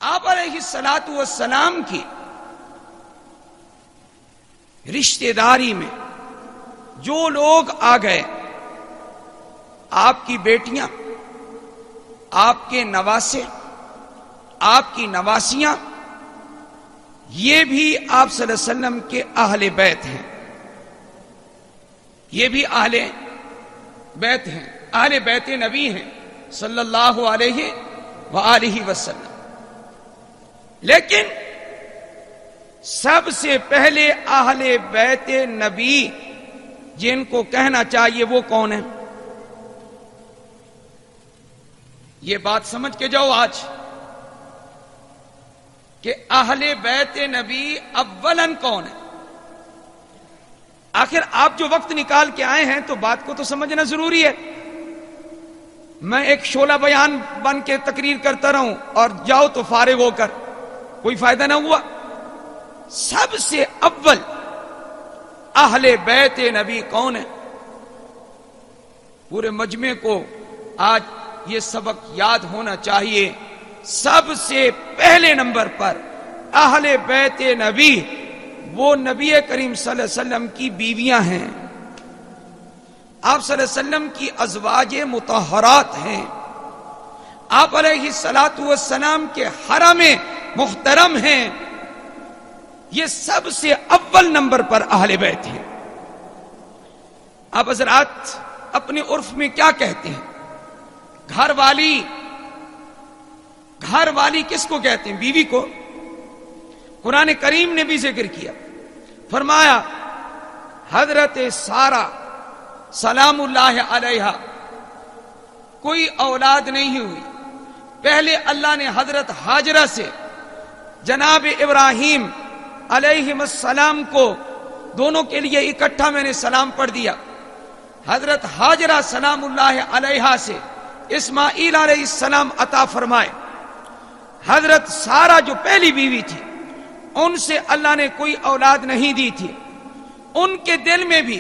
آپ علیہ الصلوۃ والسلام کی رشتہ داری میں جو لوگ آ گئے، آپ کی بیٹیاں، آپ کے نواسے، آپ کی نواسیاں، یہ بھی آپ صلی اللہ علیہ وسلم کے اہل بیت ہیں، یہ بھی اہل بیت ہیں، اہل بیت نبی ہیں صلی اللہ علیہ وآلہ وسلم۔ لیکن سب سے پہلے اہل بیت نبی جن کو کہنا چاہیے وہ کون ہے؟ یہ بات سمجھ کے جاؤ آج کہ اہل بیت نبی اولن کون ہے۔ آخر آپ جو وقت نکال کے آئے ہیں تو بات کو تو سمجھنا ضروری ہے۔ میں ایک شعلہ بیان بن کے تقریر کرتا رہوں اور جاؤ تو فارغ ہو کر کوئی فائدہ نہ ہوا۔ سب سے اول اہل بیت نبی کون ہے؟ پورے مجمع کو آج یہ سبق یاد ہونا چاہیے۔ سب سے پہلے نمبر پر اہل بیت نبی وہ نبی کریم صلی اللہ علیہ وسلم کی بیویاں ہیں، آپ صلی اللہ علیہ وسلم کی ازواج مطہرات ہیں، آپ علیہ الصلوۃ والسلام کے حرم محترم ہیں۔ یہ سب سے اول نمبر پر اہل بیت ہیں۔ آپ حضرات اپنے عرف میں کیا کہتے ہیں؟ گھر والی، گھر والی کس کو کہتے ہیں؟ بیوی کو۔ قرآن کریم نے بھی ذکر کیا، فرمایا حضرت سارہ سلام اللہ علیہا کوئی اولاد نہیں ہوئی، پہلے اللہ نے حضرت ہاجرہ سے جناب ابراہیم علیہ السلام کو دونوں کے لیے اکٹھا میں نے سلام پڑھ دیا، حضرت ہاجرہ سلام اللہ علیہا سے اسماعیل علیہ السلام عطا فرمائے، حضرت سارہ جو پہلی بیوی تھی ان سے اللہ نے کوئی اولاد نہیں دی تھی، ان کے دل میں بھی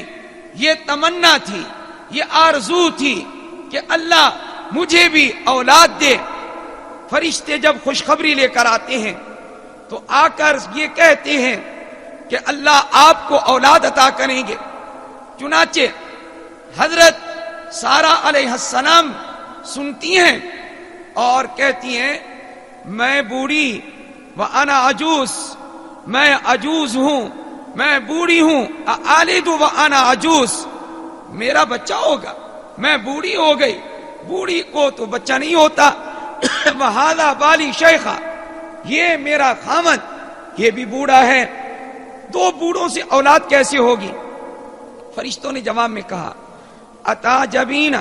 یہ تمنا تھی، یہ آرزو تھی کہ اللہ مجھے بھی اولاد دے۔ فرشتے جب خوشخبری لے کر آتے ہیں تو آ کر یہ کہتے ہیں کہ اللہ آپ کو اولاد عطا کریں گے۔ چنانچہ حضرت سارہ علیہ السلام سنتی ہیں اور کہتی ہیں میں بوڑھی وانا عجوز، میں عجوز ہوں، میں بوڑھی ہوں، آلد وانا عجوز، میرا بچہ ہوگا، میں بوڑھی ہو گئی، بوڑھی کو تو بچہ نہیں ہوتا، وہذا بالی شیخا، یہ میرا خامد یہ بھی بوڑھا ہے، دو بوڑھوں سے اولاد کیسے ہوگی؟ فرشتوں نے جواب میں کہا اتعجبین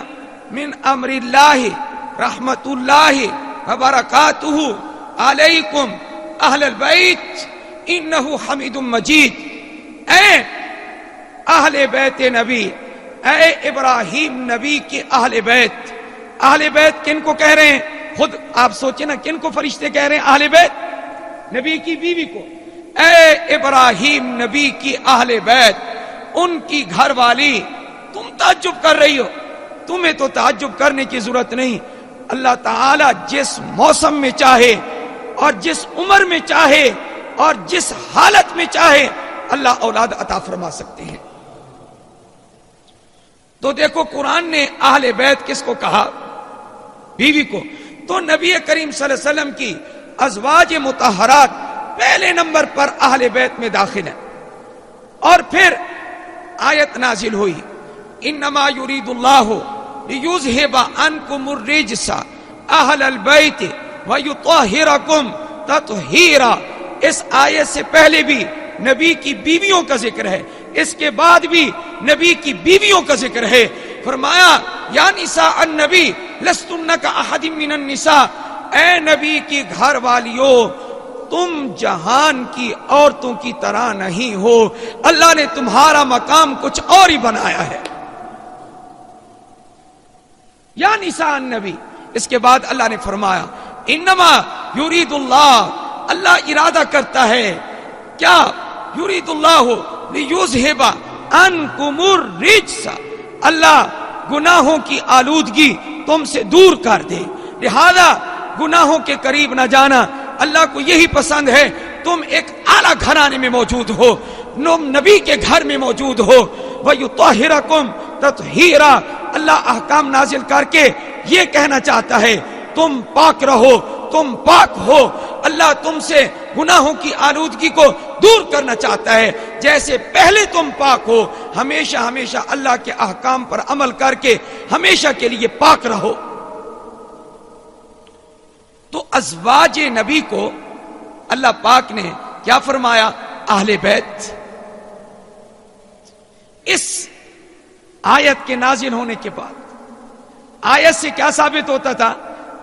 من امر اللہ رحمت اللہ وبرکاتہ علیکم اہل البیت انہ حمید مجید۔ اے اہل بیت نبی، اے ابراہیم نبی کے اہل بیت، اہل بیت کن کو کہہ رہے ہیں؟ خود آپ سوچیں نا کن کو فرشتے کہہ رہے ہیں؟ اہل بیت نبی کی بیوی کو۔ اے ابراہیم نبی کی اہل بیت، ان کی گھر والی، تم تعجب کر رہی ہو؟ تمہیں تو تعجب کرنے کی ضرورت نہیں، اللہ تعالیٰ جس موسم میں چاہے اور جس عمر میں چاہے اور جس حالت میں چاہے اللہ اولاد عطا فرما سکتے ہیں۔ تو دیکھو قرآن نے اہل بیت کس کو کہا؟ بیوی کو۔ تو نبی کریم صلی اللہ علیہ وسلم کی ازواج مطہرات پہلے نمبر پر اہل بیت میں داخل ہیں۔ اور پھر آیت نازل ہوئی انما یرید اللہ لیذہب عنکم الرجس اہل البیت ویطہرکم تطہیرا۔ اس آیت سے پہلے بھی نبی کی بیویوں کا ذکر ہے، اس کے بعد بھی نبی کی بیویوں کا ذکر ہے۔ فرمایا یا نساء النبی لستن کاحد من النساء، اے نبی کی گھر والیوں تم جہان کی عورتوں کی طرح نہیں ہو، اللہ نے تمہارا مقام کچھ اور ہی بنایا ہے۔ یا نساء النبی، اس کے بعد اللہ نے فرمایا انما یرید اللہ، اللہ ارادہ کرتا ہے کیا؟ یرید اللہ لیذہب عنکم الرجس، اللہ گناہوں کی آلودگی تم سے دور کر دے، لہذا گناہوں کے قریب نہ جانا، اللہ کو یہی پسند ہے تم ایک اعلیٰ گھرانے میں موجود ہو، تم نبی کے گھر میں موجود ہو۔ وَيُطَهِّرَكُمْ تَطْهِيرًا، اللہ احکام نازل کر کے یہ کہنا چاہتا ہے تم پاک رہو، تم پاک ہو۔ اللہ تم سے گناہوں کی آلودگی کو دور کرنا چاہتا ہے، جیسے پہلے تم پاک ہو، ہمیشہ ہمیشہ اللہ کے احکام پر عمل کر کے ہمیشہ کے لیے پاک رہو۔ تو ازواج نبی کو اللہ پاک نے کیا فرمایا؟ اہل بیت۔ اس آیت کے نازل ہونے کے بعد آیت سے کیا ثابت ہوتا تھا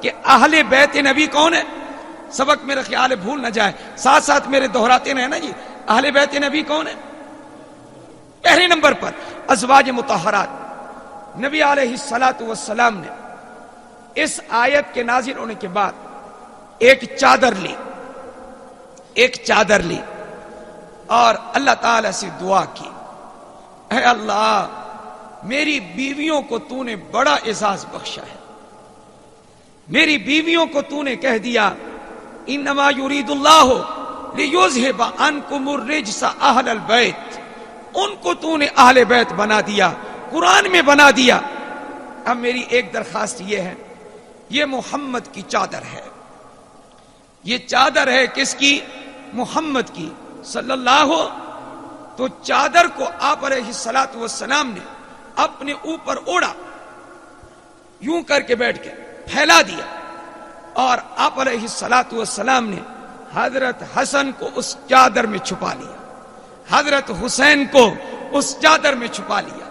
کہ اہل بیت نبی کون ہے؟ سبق میرا خیال ہے بھول نہ جائے، ساتھ ساتھ میرے دہراتے رہے نا جی۔ اہل بیت نبی کون ہے؟ پہلے نمبر پر ازواج مطہرات۔ نبی علیہ الصلوۃ والسلام نے اس آیت کے نازل ہونے کے بعد ایک چادر لی اور اللہ تعالی سے دعا کی، اے اللہ میری بیویوں کو تو نے بڑا اعزاز بخشا ہے، میری بیویوں کو تو نے کہہ دیا انما یرید اللہ لیذھب عنکم الرجس اہل البیت، ان کو تو نے اہل بیت بنا دیا، قرآن میں بنا دیا۔ اب میری ایک درخواست یہ ہے، یہ محمد کی چادر ہے، یہ چادر ہے کس کی؟ محمد کی صلی اللہ۔ تو چادر کو آپ علیہ الصلوۃ والسلام نے اپنے اوپر اوڑا، یوں کر کے بیٹھ کے پھیلا دیا، اور آپ علیہ الصلوۃ والسلام نے حضرت حسن کو اس چادر میں چھپا لیا، حضرت حسین کو اس چادر میں چھپا لیا،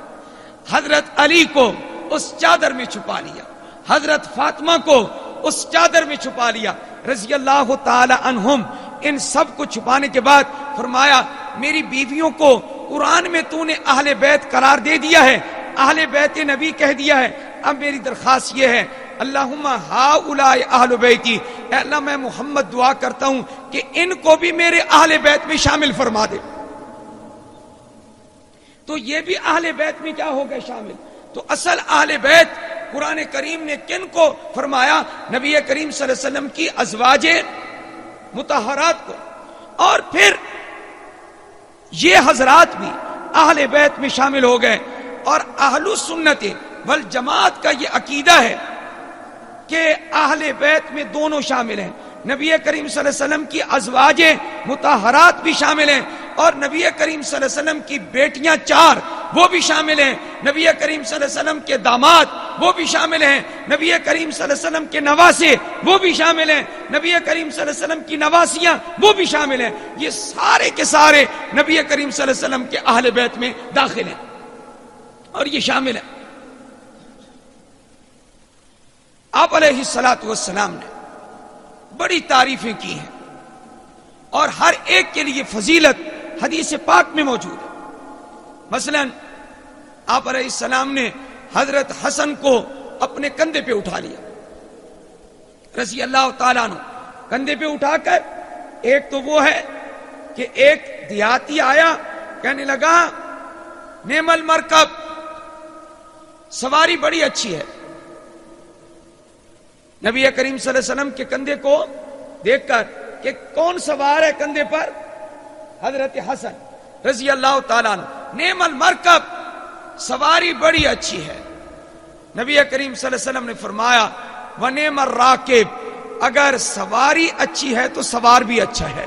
حضرت علی کو اس چادر میں چھپا لیا، حضرت فاطمہ کو اس چادر میں چھپا لیا رضی اللہ تعالی عنہم۔ ان سب کو چھپانے کے بعد فرمایا میری بیویوں کو قرآن میں تو نے اہل بیت قرار دے دیا ہے، اہل بیت نبی کہہ دیا ہے، اب میری درخواست یہ ہے اللہم ہؤلاء اہل بیتی، اے اللہ میں محمد دعا کرتا ہوں کہ ان کو بھی میرے اہل بیت میں شامل فرما دے۔ تو یہ بھی اہل بیت میں کیا ہو گئے شامل۔ تو اصل اہل بیت قرآن کریم نے کن کو فرمایا؟ نبی کریم صلی اللہ علیہ وسلم کی ازواج مطہرات کو، اور پھر یہ حضرات بھی اہل بیت میں شامل ہو گئے۔ اور اہل السنت والجماعت کا یہ عقیدہ ہے کہ اہل بیت میں دونوں شامل ہیں، نبی کریم صلی اللہ علیہ وسلم کی ازواج مطہرات بھی شامل ہیں، اور نبی کریم صلی اللہ علیہ وسلم کی بیٹیاں 4 وہ بھی شامل ہیں، نبی کریم صلی اللہ علیہ وسلم کے داماد وہ بھی شامل ہیں، نبی کریم صلی اللہ علیہ وسلم کے نواسے وہ بھی شامل ہیں، نبی کریم صلی اللہ علیہ وسلم کی نواسیاں وہ بھی شامل ہیں۔ یہ سارے کے سارے نبی کریم صلی اللہ علیہ وسلم کے اہل بیت میں داخل ہیں اور یہ شامل ہیں۔ آپ علیہ الصلوۃ والسلام نے بڑی تعریفیں کی ہیں، اور ہر ایک کے لیے فضیلت حدیث پاک میں موجود ہے۔ مثلا آپ علیہ السلام نے حضرت حسن کو اپنے کندھے پہ اٹھا لیا رضی اللہ تعالیٰ عنہ، کندھے پہ اٹھا کر ایک تو وہ ہے کہ ایک دیہاتی آیا کہنے لگا نعم المرکب، سواری بڑی اچھی ہے۔ نبی کریم صلی اللہ علیہ وسلم کے کندھے کو دیکھ کر کہ کون سوار ہے کندھے پر؟ حضرت حسن رضی اللہ تعالیٰ عنہ۔ نعم المرکب، سواری بڑی اچھی ہے۔ نبی کریم صلی اللہ علیہ وسلم نے فرمایا ونعم الراکب، اگر سواری اچھی ہے تو سوار بھی اچھا ہے۔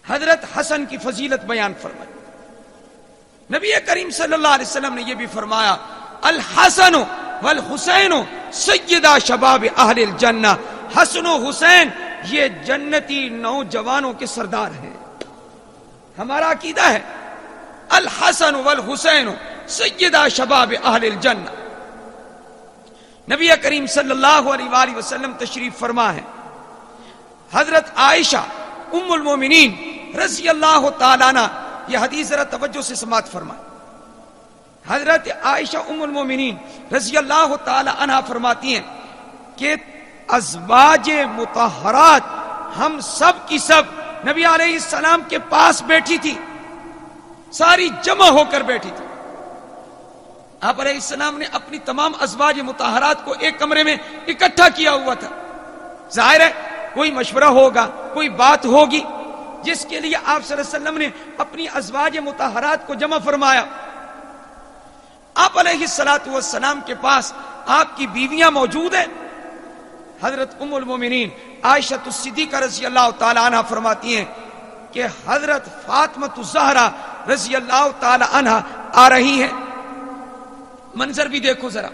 حضرت حسن کی فضیلت بیان فرمائی۔ نبی کریم صلی اللہ علیہ وسلم نے یہ بھی فرمایا الحسن والحسین سیدہ شباب اہل الجنہ، حسن و حسین یہ جنتی نوجوانوں کے سردار ہیں۔ ہمارا عقیدہ ہے الحسن والحسین سیدہ شباب اہل الجنہ۔ نبی کریم صلی اللہ علیہ وآلہ وسلم تشریف فرما ہے، حضرت عائشہ ام المومنین رضی اللہ تعالیٰ عنہ، یہ حدیث ذرا توجہ سے سماعت فرمائیں۔ حضرت عائشہ ام المومنین رضی اللہ تعالی عنہ فرماتی ہیں کہ ازواج مطہرات ہم سب کی سب نبی علیہ السلام کے پاس بیٹھی تھی، ساری جمع ہو کر بیٹھی تھی۔ آپ علیہ السلام نے اپنی تمام ازواج مطہرات کو ایک کمرے میں اکٹھا کیا ہوا تھا، ظاہر ہے کوئی مشورہ ہوگا، کوئی بات ہوگی جس کے لیے آپ صلی اللہ علیہ وسلم نے اپنی ازواج مطہرات کو جمع فرمایا. آپ علیہ الصلوۃ والسلام کے پاس آپ کی بیویاں موجود ہیں. حضرت ام المومنین عائشہ الصدیقہ رضی اللہ تعالی عنہ فرماتی ہیں کہ حضرت فاطمہ الزہرا رضی اللہ تعالی عنہ آ رہی ہیں. منظر بھی دیکھو ذرا.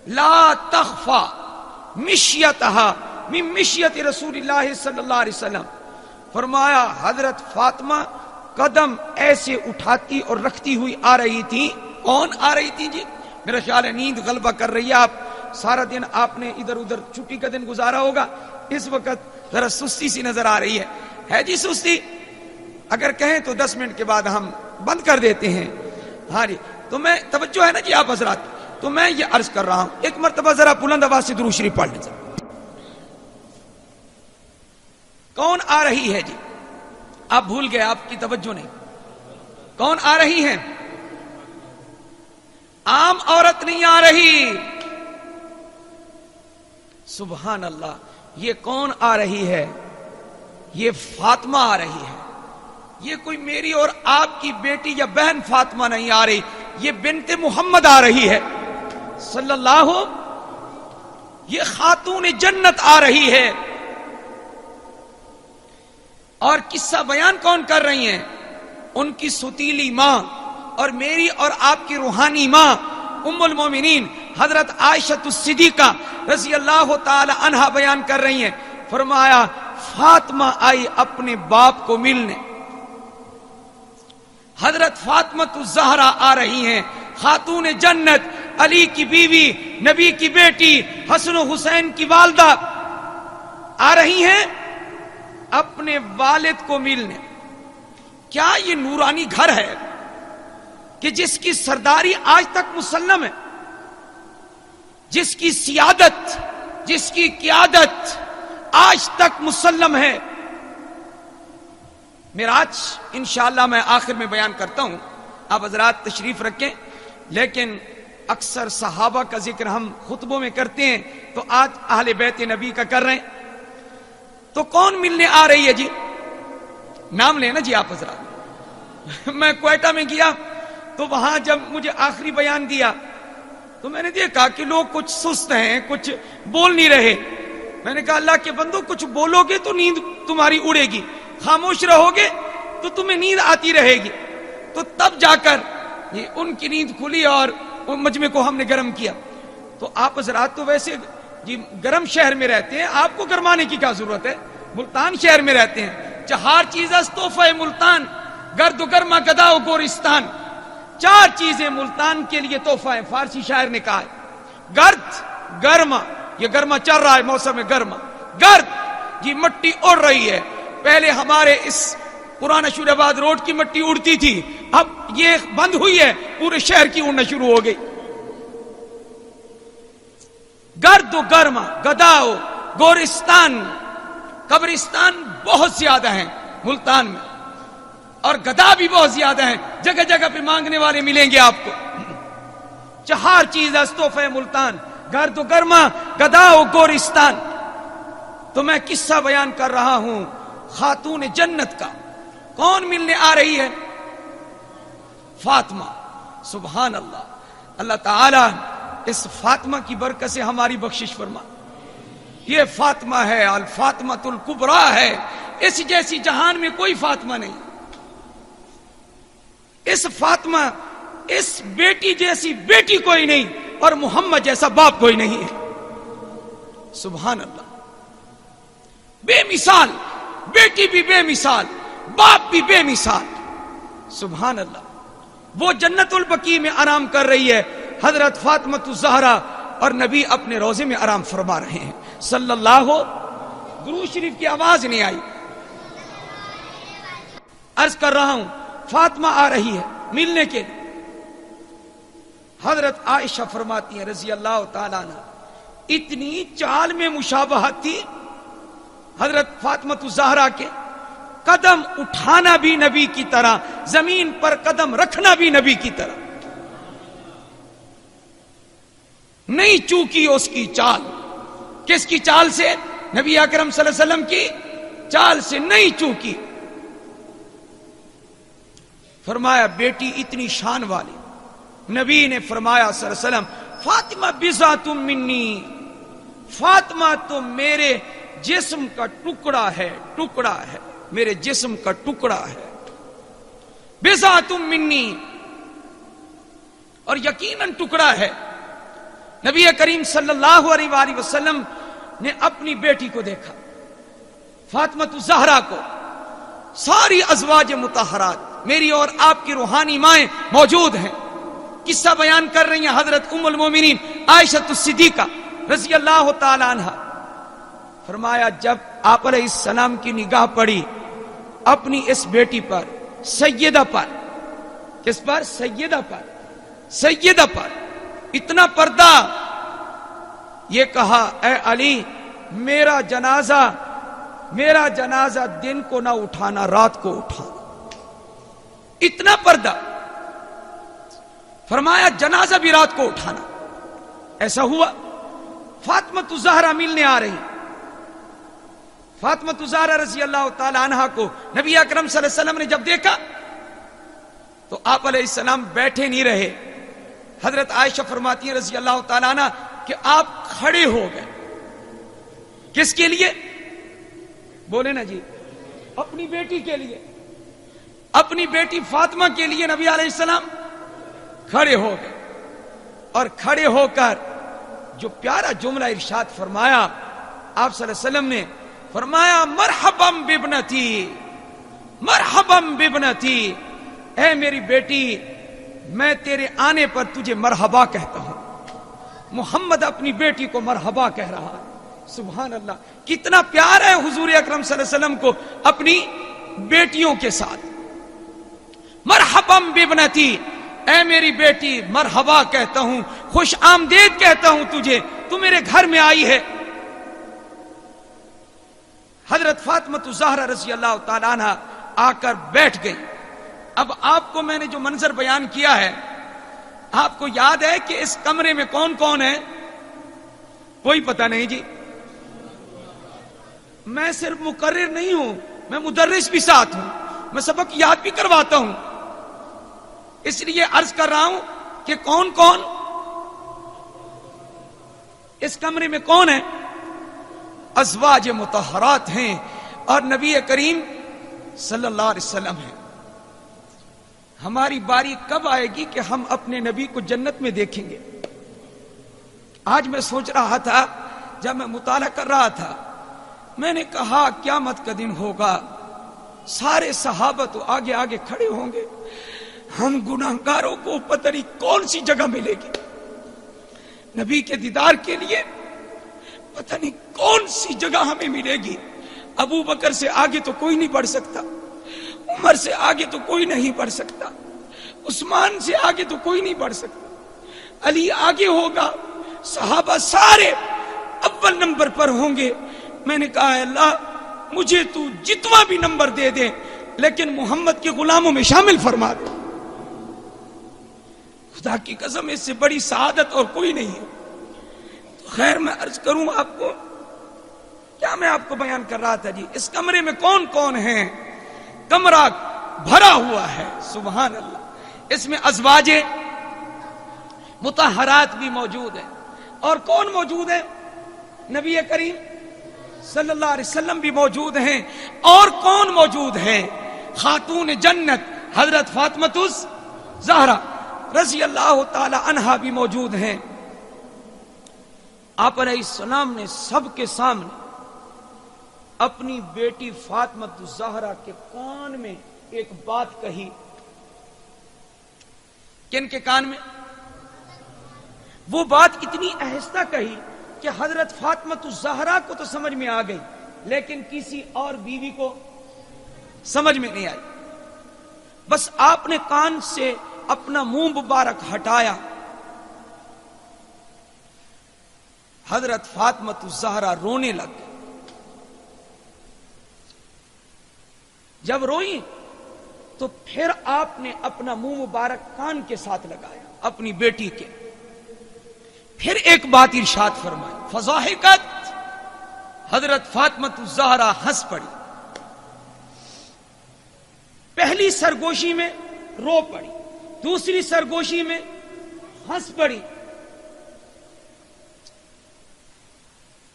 لا تخفى مشیتها من مشیت رسول اللہ صلی اللہ علیہ وسلم. فرمایا حضرت فاطمہ قدم ایسے اٹھاتی اور رکھتی ہوئی آ رہی تھی. کون آ رہی تھی جی؟ میرا خیال ہے نیند غلبہ کر رہی ہے. آپ سارا دن آپ نے ادھر ادھر چھٹی کا دن گزارا ہوگا، اس وقت ذرا سستی سی نظر آ رہی ہے جی سستی؟ اگر کہیں تو 10 منٹ کے بعد ہم بند کر دیتے ہیں. ہاں جی، تو میں توجہ ہے نا جی آپ حضرات، تو میں یہ عرض کر رہا ہوں ایک مرتبہ ذرا بلند آواز سے درود شریف پڑھ لیں. کون آ رہی ہے جی؟ آپ بھول گئے، آپ کی توجہ نہیں. کون آ رہی ہے؟ عام عورت نہیں آ رہی. سبحان اللہ. یہ کون آ رہی ہے؟ یہ فاطمہ آ رہی ہے. یہ کوئی میری اور آپ کی بیٹی یا بہن فاطمہ نہیں آ رہی، یہ بنت محمد آ رہی ہے صلی اللہ. یہ خاتون جنت آ رہی ہے. اور قصہ بیان کون کر رہی ہیں؟ ان کی ستیلی ماں اور میری اور آپ کی روحانی ماں ام المومنین حضرت عائشہ الصدیقہ رضی اللہ تعالی عنہا بیان کر رہی ہیں. فرمایا فاطمہ آئی اپنے باپ کو ملنے. حضرت فاطمہ الزہرا آ رہی ہیں، خاتون جنت، علی کی بیوی، نبی کی بیٹی، حسن و حسین کی والدہ آ رہی ہیں اپنے والد کو ملنے. کیا یہ نورانی گھر ہے کہ جس کی سرداری آج تک مسلم ہے، جس کی سیادت، جس کی قیادت آج تک مسلم ہے؟ معراج انشاءاللہ میں آخر میں بیان کرتا ہوں، آپ حضرات تشریف رکھیں. لیکن اکثر صحابہ کا ذکر ہم خطبوں میں کرتے ہیں، تو آج اہل بیت نبی کا کر رہے ہیں. تو کون ملنے آ رہی ہے جی؟ نام لینا جی آپ حضرات. میں کوئٹہ میں گیا تو وہاں جب مجھے آخری بیان دیا تو میں نے دیکھا کہ لوگ کچھ سست ہیں، کچھ بول نہیں رہے. میں نے کہا اللہ کے بندو، کچھ بولو گے تو نیند تمہاری اڑے گی، خاموش رہو گے تو تمہیں نیند آتی رہے گی. تو تب جا کر یہ ان کی نیند کھلی اور مجمع کو ہم نے گرم کیا. تو آپ حضرات تو ویسے جی گرم شہر میں رہتے ہیں، آپ کو گرمانے کی کیا ضرورت ہے؟ ملتان شہر میں رہتے ہیں. چہار چیز است تحفہ ملتان، گرد و گرما گدا و گورستان. 4 چیزیں ملتان کے لیے تحفہ ہیں. فارسی شاعر نے کہا ہے گرد گرما، یہ گرما چل رہا ہے، موسم گرما. گرد جی مٹی اڑ رہی ہے. پہلے ہمارے اس پرانا شور آباد روڈ کی مٹی اڑتی تھی، اب یہ بند ہوئی ہے، پورے شہر کی اڑنا شروع ہو گئی. گرد و گرما گداؤ گورستان. قبرستان بہت زیادہ ہیں ملتان میں، اور گدا بھی بہت زیادہ ہیں. جگہ جگہ پہ مانگنے والے ملیں گے آپ کو. 4 چیز استوفہ ملتان، گرد و گرما گداؤ گورستان. تو میں قصہ بیان کر رہا ہوں خاتون جنت کا. کون ملنے آ رہی ہے؟ فاطمہ. سبحان اللہ. اللہ تعالی اس فاطمہ کی برکت سے ہماری بخشش فرما. یہ فاطمہ ہے، الفاطمۃ الکبریٰ ہے. اس جیسی جہان میں کوئی فاطمہ نہیں. اس فاطمہ، اس بیٹی جیسی بیٹی کوئی نہیں، اور محمد جیسا باپ کوئی نہیں ہے. سبحان اللہ. بے مثال، بیٹی بھی بے مثال، باپ بھی بے مثال. سبحان اللہ. وہ جنت البقیع میں آرام کر رہی ہے حضرت فاطمہ الزہرا، اور نبی اپنے روضے میں آرام فرما رہے ہیں صلی اللہ. درود شریف کی آواز نہیں آئی. عرض کر رہا ہوں فاطمہ آ رہی ہے ملنے کے لیے. حضرت عائشہ فرماتی ہیں رضی اللہ تعالیٰ عنہ، اتنی چال میں مشابہت تھی حضرت فاطمہ الزہرا کے. قدم اٹھانا بھی نبی کی طرح، زمین پر قدم رکھنا بھی نبی کی طرح. نہیں چوکی اس کی چال. کس کی چال سے؟ نبی اکرم صلی اللہ علیہ وسلم کی چال سے نہیں چوکی. فرمایا بیٹی اتنی شان والی. نبی نے فرمایا صلی اللہ علیہ وسلم فاطمہ بضعۃ منی، فاطمہ تو میرے جسم کا ٹکڑا ہے، ٹکڑا ہے، میرے جسم کا ٹکڑا ہے. بضعۃ منی، اور یقیناً ٹکڑا ہے. نبی کریم صلی اللہ علیہ وآلہ وسلم نے اپنی بیٹی کو دیکھا، فاطمہ الزہرا کو. ساری ازواج مطہرات میری اور آپ کی روحانی مائیں موجود ہیں. قصہ بیان کر رہی ہیں حضرت ام المومنین عائشہ الصدیقہ رضی اللہ تعالی عنہا. فرمایا جب آپ علیہ السلام کی نگاہ پڑی اپنی اس بیٹی پر، سیدہ پر، کس پر؟ سیدہ پر، سیدہ پر، اتنا پردہ. یہ کہا اے علی میرا جنازہ دن کو نہ اٹھانا، رات کو اٹھانا. اتنا پردہ. فرمایا جنازہ بھی رات کو اٹھانا. ایسا ہوا. فاطمہ الزہرا ملنے آ رہی. فاطمہ الزہرا رضی اللہ تعالی عنہا کو نبی اکرم صلی اللہ علیہ وسلم نے جب دیکھا تو آپ علیہ السلام بیٹھے نہیں رہے. حضرت عائشہ فرماتی ہیں رضی اللہ تعالی عنہ کہ آپ کھڑے ہو گئے. کس کے لیے؟ بولے نا جی، اپنی بیٹی کے لیے، اپنی بیٹی فاطمہ کے لیے نبی علیہ السلام کھڑے ہو گئے. اور کھڑے ہو کر جو پیارا جملہ ارشاد فرمایا آپ صلی اللہ علیہ وسلم نے، فرمایا مرحبا بابنتی، مرحبا بابنتی، اے میری بیٹی میں تیرے آنے پر تجھے مرحبا کہتا ہوں. محمد اپنی بیٹی کو مرحبا کہہ رہا ہے. سبحان اللہ، کتنا پیار ہے حضور اکرم صلی اللہ علیہ وسلم کو اپنی بیٹیوں کے ساتھ. مرحبا بابنتی، اے میری بیٹی مرحبا کہتا ہوں، خوش آمدید کہتا ہوں تجھے، تو میرے گھر میں آئی ہے. حضرت فاطمہ الزہرا رضی اللہ تعالی عنہا آ کر بیٹھ گئی. اب آپ کو میں نے جو منظر بیان کیا ہے، آپ کو یاد ہے کہ اس کمرے میں کون کون ہے؟ کوئی پتہ نہیں جی. میں صرف مقرر نہیں ہوں، میں مدرس بھی ساتھ ہوں، میں سبق یاد بھی کرواتا ہوں. اس لیے عرض کر رہا ہوں کہ کون کون اس کمرے میں کون ہے؟ ازواج مطہرات ہیں اور نبی کریم صلی اللہ علیہ وسلم ہیں. ہماری باری کب آئے گی کہ ہم اپنے نبی کو جنت میں دیکھیں گے؟ آج میں سوچ رہا تھا جب میں مطالعہ کر رہا تھا، میں نے کہا قیامت کا دن ہوگا، سارے صحابہ تو آگے آگے کھڑے ہوں گے، ہم گناہگاروں کو پتہ نہیں کون سی جگہ ملے گی نبی کے دیدار کے لیے، پتہ نہیں کون سی جگہ ہمیں ملے گی. ابو بکر سے آگے تو کوئی نہیں بڑھ سکتا، عمر سے آگے تو کوئی نہیں بڑھ سکتا، عثمان سے آگے تو کوئی نہیں بڑھ سکتا، علی آگے ہوگا، صحابہ سارے اول نمبر پر ہوں گے. میں نے کہا اللہ مجھے تو جتنا بھی نمبر دے دے لیکن محمد کے غلاموں میں شامل فرما دے. خدا کی قسم اس سے بڑی سعادت اور کوئی نہیں ہے. تو خیر میں عرض کروں آپ کو، کیا میں آپ کو بیان کر رہا تھا جی، اس کمرے میں کون کون ہیں؟ کمرہ بھرا ہوا ہے. سبحان اللہ. اس میں ازواج مطہرات بھی موجود ہیں. اور کون موجود ہے؟ نبی کریم صلی اللہ علیہ وسلم بھی موجود ہیں. اور کون موجود ہے؟ خاتون جنت حضرت فاطمہ الزہرا رضی اللہ تعالی عنہا بھی موجود ہیں. آپ علیہ السلام نے سب کے سامنے اپنی بیٹی فاطمہ الزہرا کے کان میں ایک بات کہی. کن کے کان میں؟ وہ بات اتنی آہستہ کہی کہ حضرت فاطمہ الزہرا کو تو سمجھ میں آ گئی لیکن کسی اور بیوی کو سمجھ میں نہیں آئی. بس آپ نے کان سے اپنا منہ مبارک ہٹایا. حضرت فاطمہ الزہرا رونے لگ گئی. جب روئی تو پھر آپ نے اپنا منہ مبارک کان کے ساتھ لگایا اپنی بیٹی کے. پھر ایک بات ارشاد فرمائی، فضاحکت، حضرت فاطمہ الزہرا ہنس پڑی. پہلی سرگوشی میں رو پڑی, دوسری سرگوشی میں ہنس پڑی.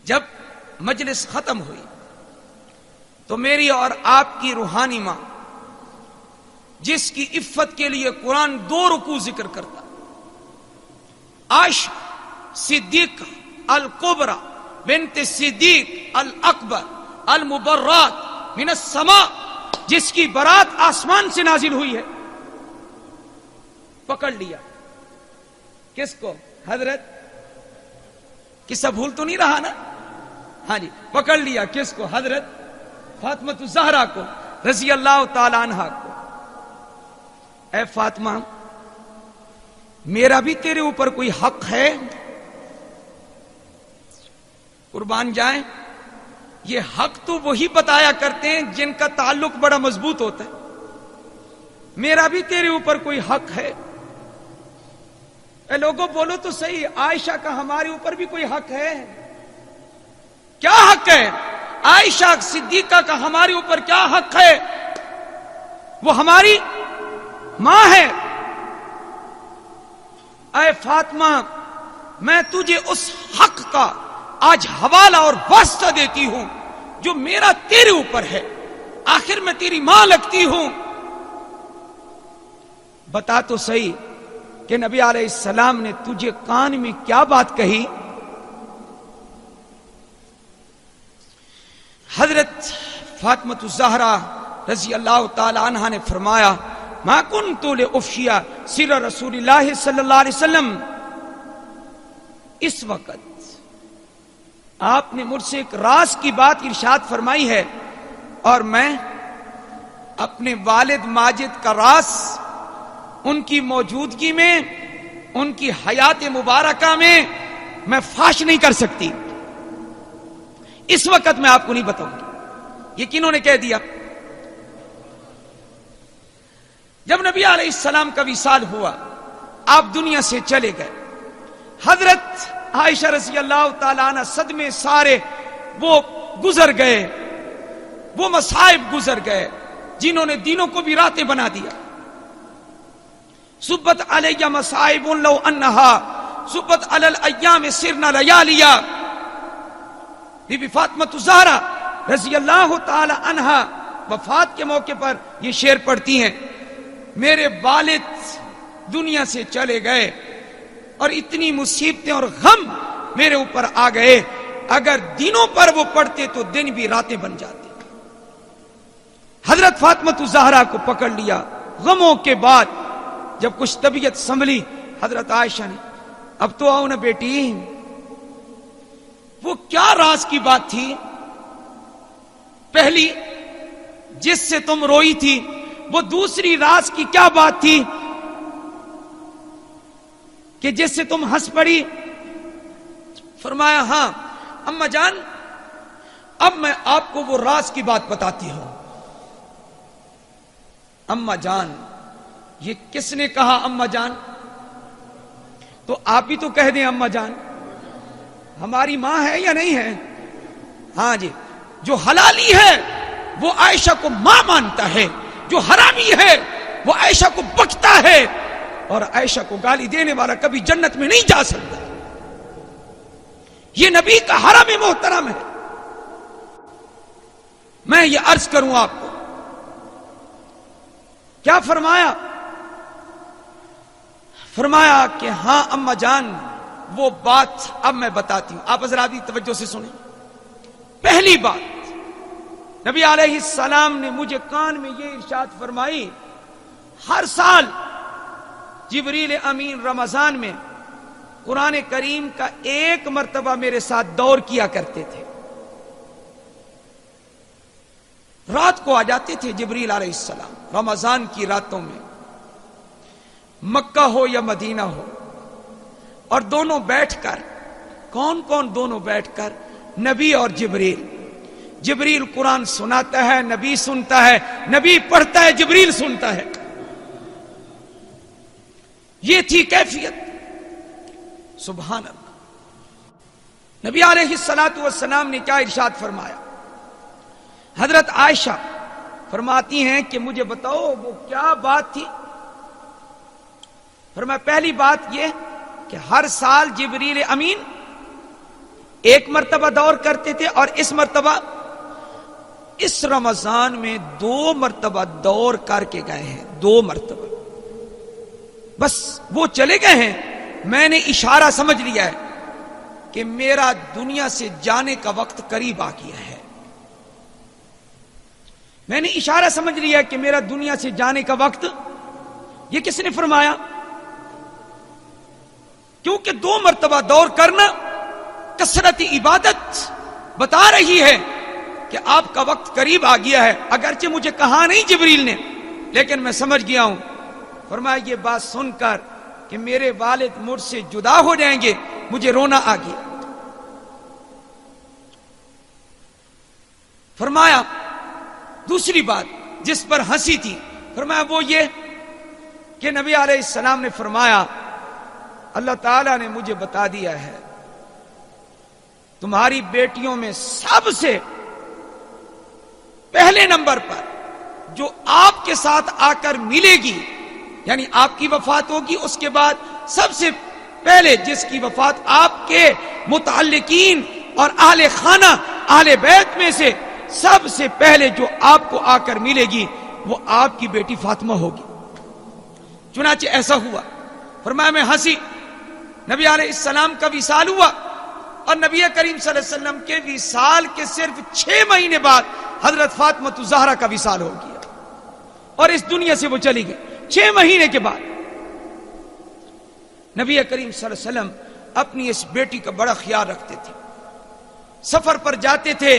جب مجلس ختم ہوئی تو میری اور آپ کی روحانی ماں, جس کی عفت کے لیے قرآن 2 رکوع ذکر کرتا, عائشہ صدیقہ الکبریٰ بنت صدیق الاکبر المبرات من السماء, جس کی برات آسمان سے نازل ہوئی ہے, پکڑ لیا. کس کو؟ حضرت, قصہ بھول تو نہیں رہا نا؟ ہاں جی, پکڑ لیا. کس کو؟ حضرت فاطمہ الزہرا کو رضی اللہ تعالی عنہا کو. اے فاطمہ, میرا بھی تیرے اوپر کوئی حق ہے؟ قربان جائیں, یہ حق تو وہی بتایا کرتے ہیں جن کا تعلق بڑا مضبوط ہوتا ہے. میرا بھی تیرے اوپر کوئی حق ہے؟ اے لوگوں بولو تو صحیح, عائشہ کا ہمارے اوپر بھی کوئی حق ہے؟ کیا حق ہے؟ عائشہ صدیقہ کا ہمارے اوپر کیا حق ہے؟ وہ ہماری ماں ہے. اے فاطمہ, میں تجھے اس حق کا آج حوالہ اور واسطہ دیتی ہوں جو میرا تیرے اوپر ہے. آخر میں تیری ماں لگتی ہوں. بتا تو صحیح کہ نبی علیہ السلام نے تجھے کان میں کیا بات کہی؟ حضرت فاطمہ الزہرا رضی اللہ تعالی عنہا نے فرمایا, ما کنت لافشی سر رسول اللہ صلی اللہ علیہ وسلم. اس وقت آپ نے مجھ سے ایک راز کی بات ارشاد فرمائی ہے, اور میں اپنے والد ماجد کا راز ان کی موجودگی میں, ان کی حیات مبارکہ میں فاش نہیں کر سکتی. اس وقت میں آپ کو نہیں بتاؤں گی. یہ کنہوں نے کہہ دیا؟ جب نبی علیہ السلام کا وصال ہوا, آپ دنیا سے چلے گئے, حضرت عائشہ رضی اللہ تعالیٰ عنہ صدمے سارے وہ گزر گئے, وہ مصائب گزر گئے جنہوں نے دینوں کو بھی راتیں بنا دیا. صبت علیہ مصائب لو انہا صبت علی الایام سرنا لیالیا. بی بی فاطمہ الزہرا رضی اللہ تعالی عنہا وفات کے موقع پر یہ شعر پڑھتی ہیں, میرے والد دنیا سے چلے گئے اور اتنی مصیبتیں اور غم میرے اوپر آ گئے, اگر دنوں پر وہ پڑھتے تو دن بھی راتیں بن جاتے. حضرت فاطمہ الزہرا کو پکڑ لیا. غموں کے بعد جب کچھ طبیعت سنبھلی, حضرت عائشہ نے, اب تو آؤ نا بیٹی, وہ کیا راز کی بات تھی؟ پہلی جس سے تم روئی تھی, وہ دوسری راز کی کیا بات تھی کہ جس سے تم ہنس پڑی؟ فرمایا, ہاں اما جان, اب میں آپ کو وہ راز کی بات بتاتی ہوں. اما جان, یہ کس نے کہا اما جان؟ تو آپ بھی تو کہہ دیں اما جان. ہماری ماں ہے یا نہیں ہے؟ ہاں جی. جو حلالی ہے وہ عائشہ کو ماں مانتا ہے, جو حرامی ہے وہ عائشہ کو بکتا ہے, اور عائشہ کو گالی دینے والا کبھی جنت میں نہیں جا سکتا. یہ نبی کا حرم محترم ہے. میں یہ عرض کروں آپ کو, کیا فرمایا؟ فرمایا کہ ہاں اما جان, وہ بات اب میں بتاتی ہوں. آپ حضرات توجہ سے سنیں. پہلی بات, نبی علیہ السلام نے مجھے کان میں یہ ارشاد فرمائی, ہر سال جبریل امین رمضان میں قرآن کریم کا 1 مرتبہ میرے ساتھ دور کیا کرتے تھے. رات کو آ جاتے تھے جبریل علیہ السلام, رمضان کی راتوں میں, مکہ ہو یا مدینہ ہو, اور دونوں بیٹھ کر, کون کون دونوں بیٹھ کر؟ نبی اور جبریل. جبریل قرآن سناتا ہے, نبی سنتا ہے, نبی پڑھتا ہے, جبریل سنتا ہے. یہ تھی کیفیت. سبحان اللہ. نبی علیہ الصلوۃ والسلام نے کیا ارشاد فرمایا؟ حضرت عائشہ فرماتی ہیں کہ مجھے بتاؤ وہ کیا بات تھی؟ فرمایا پہلی بات یہ کہ ہر سال جبریل امین ایک مرتبہ دور کرتے تھے، اور اس مرتبہ اس رمضان میں 2 مرتبہ دور کر کے گئے ہیں، 2 مرتبہ بس وہ چلے گئے ہیں۔ میں نے اشارہ سمجھ لیا ہے کہ میرا دنیا سے جانے کا وقت قریب آ گیا ہے، میں نے اشارہ سمجھ لیا ہے کہ میرا دنیا سے جانے کا وقت۔ یہ کس نے فرمایا؟ کیونکہ 2 مرتبہ دور کرنا کثرت عبادت بتا رہی ہے کہ آپ کا وقت قریب آ گیا ہے۔ اگرچہ مجھے کہا نہیں جبریل نے، لیکن میں سمجھ گیا ہوں۔ فرمایا یہ بات سن کر کہ میرے والد مجھ سے جدا ہو جائیں گے، مجھے رونا آ گیا۔ فرمایا دوسری بات جس پر ہنسی تھی، فرمایا وہ یہ کہ نبی علیہ السلام نے فرمایا اللہ تعالیٰ نے مجھے بتا دیا ہے تمہاری بیٹیوں میں سب سے پہلے نمبر پر جو آپ کے ساتھ آ کر ملے گی، یعنی آپ کی وفات ہوگی، اس کے بعد سب سے پہلے جس کی وفات آپ کے متعلقین اور اہل خانہ اہل بیت میں سے سب سے پہلے جو آپ کو آ کر ملے گی وہ آپ کی بیٹی فاطمہ ہوگی۔ چنانچہ ایسا ہوا۔ فرمایا میں ہنسی۔ نبی علیہ السلام کا وصال ہوا، اور نبی کریم صلی اللہ علیہ وسلم کے وصال کے صرف 6 مہینے بعد حضرت فاطمہ الزہرا کا وصال ہو گیا، اور اس دنیا سے وہ چلی گئی 6 مہینے کے بعد۔ نبی کریم صلی اللہ علیہ وسلم اپنی اس بیٹی کا بڑا خیال رکھتے تھے۔ سفر پر جاتے تھے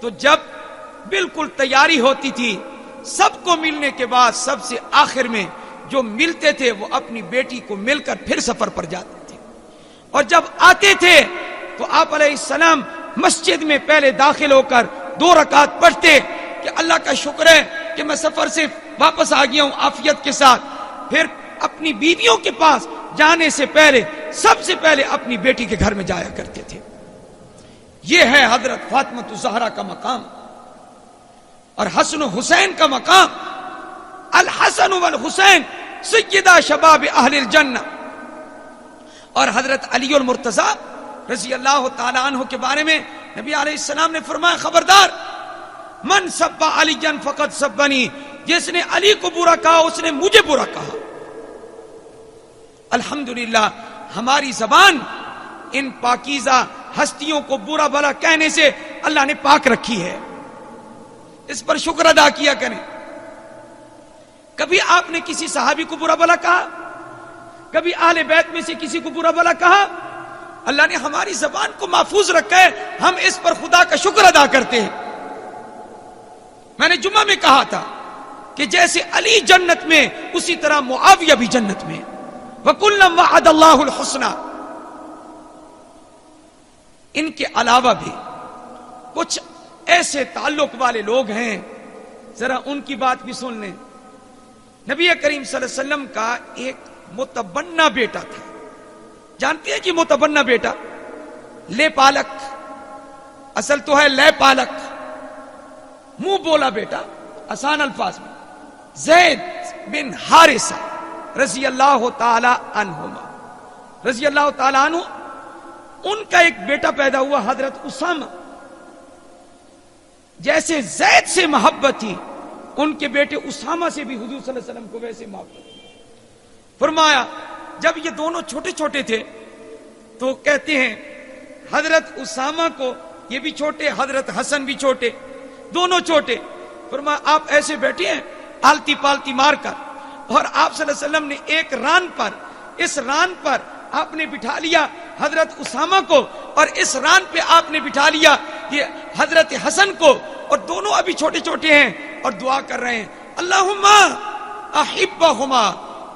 تو جب بالکل تیاری ہوتی تھی، سب کو ملنے کے بعد سب سے آخر میں جو ملتے تھے وہ اپنی بیٹی کو مل کر پھر سفر پر جاتے تھے، اور جب آتے تھے تو آپ علیہ السلام مسجد میں پہلے داخل ہو کر 2 رکعت پڑھتے کہ اللہ کا شکر ہے کہ میں سفر سے واپس آ گیا ہوں عافیت کے ساتھ۔ پھر اپنی بیویوں کے پاس جانے سے پہلے سب سے پہلے اپنی بیٹی کے گھر میں جایا کرتے تھے۔ یہ ہے حضرت فاطمہ الزہرا کا مقام، اور حسن و حسین کا مقام۔ الحسن والحسین سیدہ شباب اہل الجنہ۔ اور حضرت علی المرتضیٰ رضی اللہ تعالی عنہ کے بارے میں نبی علیہ السلام نے فرمایا خبردار، من سب علی فقط سبنی، جس نے علی کو برا کہا اس نے مجھے برا کہا۔ الحمدللہ ہماری زبان ان پاکیزہ ہستیوں کو برا بھلا کہنے سے اللہ نے پاک رکھی ہے، اس پر شکر ادا کیا کریں۔ کبھی آپ نے کسی صحابی کو برا بھلا کہا؟ کبھی اہل بیت میں سے کسی کو برا بھلا کہا؟ اللہ نے ہماری زبان کو محفوظ رکھا ہے، ہم اس پر خدا کا شکر ادا کرتے ہیں۔ میں نے جمعہ میں کہا تھا کہ جیسے علی جنت میں اسی طرح معاویہ بھی جنت میں، وَكُلًّا وَعَدَ اللَّهُ الْحُسْنَى۔ ان کے علاوہ بھی کچھ ایسے تعلق والے لوگ ہیں، ذرا ان کی بات بھی سن لیں۔ نبی کریم صلی اللہ علیہ وسلم کا ایک متبنہ بیٹا تھا۔ جانتے ہیں کہ متبنہ بیٹا لے پالک، اصل تو ہے لے پالک، منہ بولا بیٹا آسان الفاظ میں، زید بن حارثہ رضی اللہ تعالی عنہما، رضی اللہ تعالی عنہ، ان کا ایک بیٹا پیدا ہوا حضرت اسامہ۔ جیسے زید سے محبت تھی ان کے بیٹے اسامہ سے بھی حضور صلی اللہ علیہ وسلم کو ویسے محبت تھی۔ فرمایا جب یہ دونوں چھوٹے چھوٹے تھے تو کہتے ہیں حضرت اسامہ کو، یہ بھی چھوٹے، حضرت حسن بھی چھوٹے، دونوں چھوٹے۔ فرمایا آپ ایسے بیٹھے ہیں آلتی پالتی مار کر، اور آپ صلی اللہ علیہ وسلم نے ایک ران پر، اس ران پر آپ نے بٹھا لیا حضرت اسامہ کو، اور اس ران پہ آپ نے بٹھا لیا یہ حضرت حسن کو، اور دونوں ابھی چھوٹے چھوٹے ہیں اور دعا کر رہے ہیں اللہم احبہما،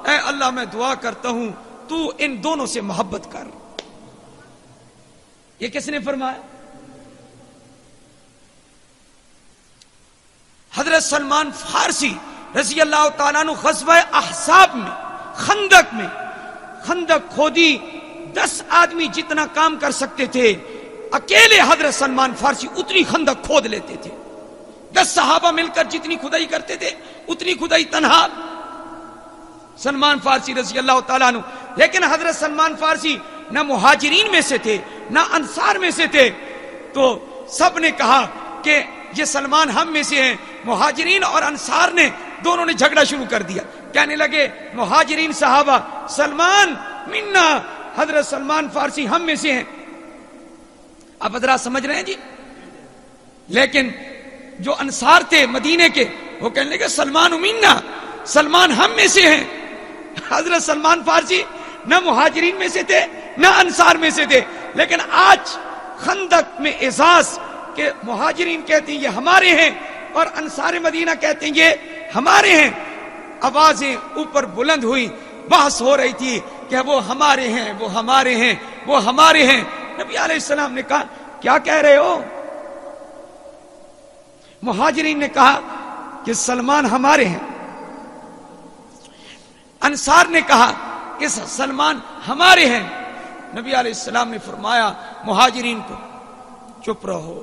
اے اللہ میں دعا کرتا ہوں تو ان دونوں سے محبت کر۔ یہ کس نے فرمایا؟ حضرت سلمان فارسی رضی اللہ تعالیٰ عنہ غزوہ احزاب میں، خندق میں، خندق کھودی، 10 آدمی جتنا کام کر سکتے تھے اکیلے حضرت سلمان فارسی اتنی خندق کھود لیتے تھے. 10 صحابہ مل کر جتنی کھدائی کرتے تھے اتنی کھدائی تنہا سلمان فارسی رضی اللہ تعالیٰ عنہ. لیکن حضرت سلمان فارسی نہ مہاجرین میں سے تھے نہ انصار میں سے تھے, تو سب نے کہا کہ یہ سلمان ہم میں سے ہیں. مہاجرین اور انصار نے دونوں نے جھگڑا شروع کر دیا. کہنے لگے مہاجرین صحابہ سلمان منا, حضرت سلمان فارسی ہم میں سے ہیں. اب حضرات سمجھ رہے ہیں جی. لیکن جو انصار تھے مدینے کے وہ کہنے لگے سلمان منا, سلمان ہم میں سے ہیں. حضرت سلمان فارسی نہ مہاجرین میں سے تھے نہ انصار میں سے تھے. لیکن آج خندق میں اعزاز کہ مہاجرین کہتے ہیں یہ ہمارے ہیں اور انصار مدینہ کہتے ہیں یہ ہمارے ہیں. آوازیں اوپر بلند ہوئی, بحث ہو رہی تھی کہ وہ ہمارے ہیں وہ ہمارے ہیں وہ ہمارے ہیں. نبی علیہ السلام نے کہا کیا کہہ رہے ہو؟ مہاجرین نے کہا کہ سلمان ہمارے ہیں. انصار نے کہا کہ سلمان ہمارے ہیں. نبی علیہ السلام نے فرمایا مہاجرین کو چپ رہو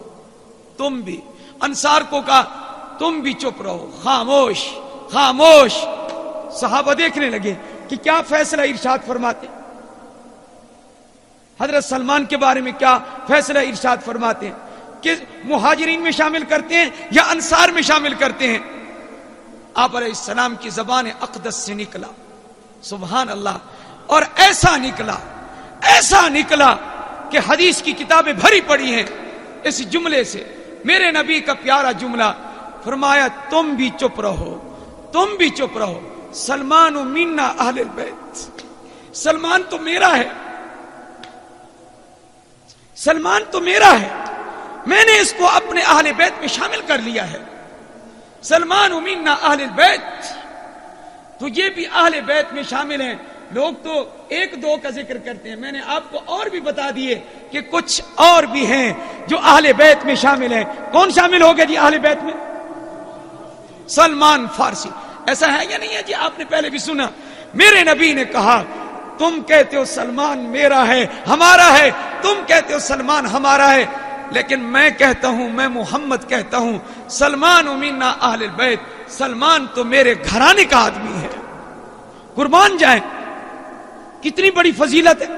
تم بھی, انصار کو کہا تم بھی چپ رہو, خاموش خاموش. صحابہ دیکھنے لگے کہ کیا فیصلہ ارشاد فرماتے, حضرت سلمان کے بارے میں کیا فیصلہ ارشاد فرماتے ہیں کہ مہاجرین میں شامل کرتے ہیں یا انصار میں شامل کرتے ہیں. آپ علیہ السلام کی زبان اقدس سے نکلا سبحان اللہ, اور ایسا نکلا کہ حدیث کی کتابیں بھری پڑی ہیں اس جملے سے. میرے نبی کا پیارا جملہ فرمایا تم بھی چپ رہو تم بھی چپ رہو, سلمان منا اہل البیت, سلمان تو میرا ہے, سلمان تو میرا ہے, میں نے اس کو اپنے اہل بیت میں شامل کر لیا ہے. سلمان منا اہل البیت, تو یہ بھی اہل بیت میں شامل ہیں. لوگ تو ایک دو کا ذکر کرتے ہیں, میں نے آپ کو اور بھی بتا دیے کہ کچھ اور بھی ہیں جو اہل بیت میں شامل ہیں. کون شامل ہو گئے جی اہل بیت میں؟ سلمان فارسی. ایسا ہے یا نہیں ہے جی؟ آپ نے پہلے بھی سنا میرے نبی نے کہا تم کہتے ہو سلمان میرا ہے ہمارا ہے, تم کہتے ہو سلمان ہمارا ہے, لیکن میں کہتا ہوں, میں محمد کہتا ہوں سلمان منا اہل البیت, سلمان تو میرے گھرانے کا آدمی ہے. قربان جائیں, کتنی بڑی فضیلت ہے.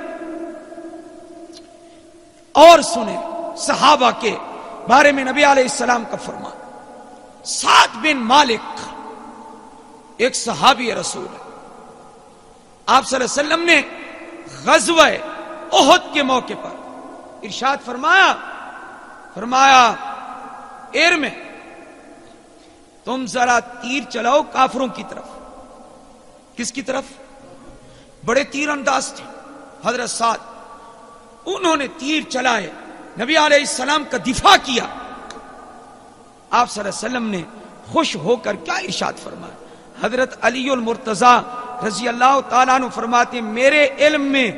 اور سنیں صحابہ کے بارے میں نبی علیہ السلام کا فرمان. سعد بن مالک ایک صحابی رسول ہے. آپ صلی اللہ علیہ وسلم نے غزوہ احد کے موقع پر ارشاد فرمایا ایر میں تم ذرا تیر چلاؤ کافروں کی طرف. کس کی طرف؟ بڑے تیر انداز تھے حضرت سعد, انہوں نے تیر چلائے, نبی علیہ السلام کا دفاع کیا. آپ صلی اللہ علیہ وسلم نے خوش ہو کر کیا ارشاد فرمایا؟ حضرت علی المرتضی رضی اللہ تعالیٰ عنہ فرماتے ہیں میرے علم میں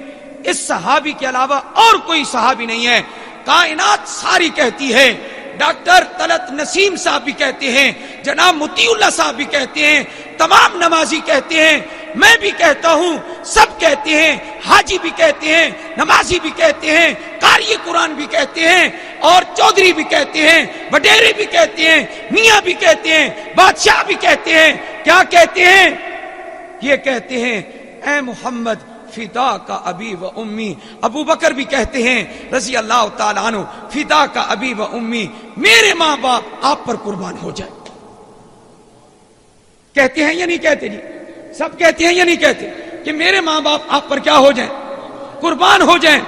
اس صحابی کے علاوہ اور کوئی صحابی نہیں ہے. کائنات ساری کہتی ہے, ڈاکٹر طلعت نسیم صاحب بھی کہتے ہیں, جناب مطیع اللہ صاحب بھی کہتے ہیں, تمام نمازی کہتے ہیں, میں بھی کہتا ہوں, سب کہتے ہیں, حاجی بھی کہتے ہیں, نمازی بھی کہتے ہیں, قاری قرآن بھی کہتے ہیں, اور چودھری بھی کہتے ہیں, وڈیرے بھی کہتے ہیں, میاں بھی کہتے ہیں, بادشاہ بھی کہتے ہیں. کیا کہتے ہیں؟ یہ کہتے ہیں اے محمد فدا کا ابی و امی. ابو بکر بھی کہتے ہیں رضی اللہ تعالیٰ عنہ فدا کا ابی و امی, میرے ماں باپ آپ پر قربان ہو جائیں. کہتے ہیں یا نہیں کہتے جی؟ سب کہتے ہیں یا نہیں کہتے کہ میرے ماں باپ آپ پر کیا ہو جائیں؟ قربان ہو جائیں.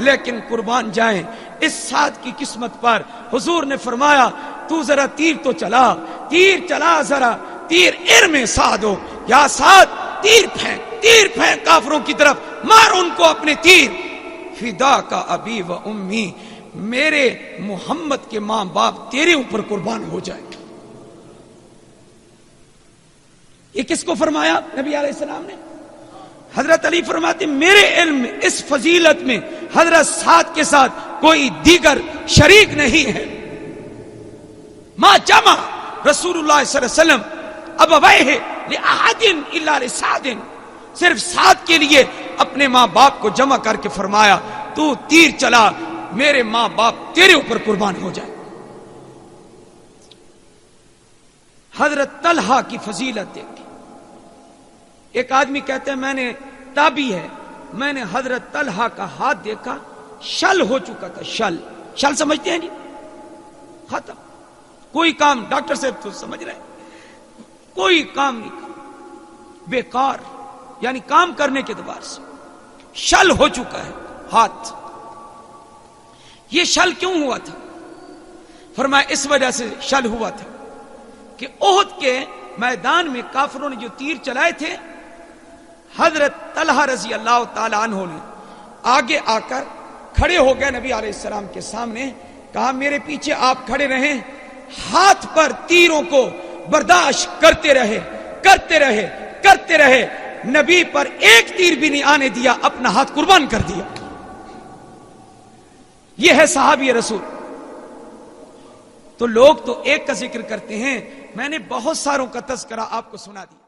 لیکن قربان جائیں اس سعد کی قسمت پر. حضور نے فرمایا تو ذرا تیر تو چلا, تیر چلا ذرا, تیر ار میں سعد ہو, یا سعد تیر پھینک کافروں کی طرف, مار ان کو اپنے تیر. فدا کا ابی و امی, میرے محمد کے ماں باپ تیرے اوپر قربان ہو جائیں. یہ کس کو فرمایا نبی علیہ السلام نے؟ حضرت علی فرماتے میرے علم میں اس فضیلت میں حضرت سعد کے ساتھ کوئی دیگر شریک نہیں ہے. ما جمع رسول اللہ صلی اللہ علیہ وسلم ابویہ لأحد الا لسعد, صرف سعد کے لیے اپنے ماں باپ کو جمع کر کے فرمایا تو تیر چلا، میرے ماں باپ تیرے اوپر قربان ہو جائے۔ حضرت طلحہ کی فضیلت دیکھی۔ ایک آدمی کہتے ہیں میں نے تابعی ہے، میں نے حضرت طلحہ کا ہاتھ دیکھا، شل ہو چکا تھا، شل سمجھتے ہیں جی، ختم، کوئی کام، ڈاکٹر صاحب تو سمجھ رہے ہیں، کوئی کام نہیں کر، بیکار، یعنی کام کرنے کے اعتبار سے شل ہو چکا ہے ہاتھ۔ یہ شل کیوں ہوا تھا؟ فرمایا اس وجہ سے شل ہوا تھا کہ احد کے میدان میں کافروں نے جو تیر چلائے تھے، حضرت طلحہ رضی اللہ تعالی عنہ نے آگے آ کر کھڑے ہو گئے نبی علیہ السلام کے سامنے، کہا میرے پیچھے آپ کھڑے رہیں، ہاتھ پر تیروں کو برداشت کرتے رہے کرتے رہے کرتے رہے، نبی پر ایک تیر بھی نہیں آنے دیا، اپنا ہاتھ قربان کر دیا۔ یہ ہے صحابی رسول۔ تو لوگ تو ایک کا ذکر کرتے ہیں، میں نے بہت ساروں کا تذکرہ آپ کو سنا دیا۔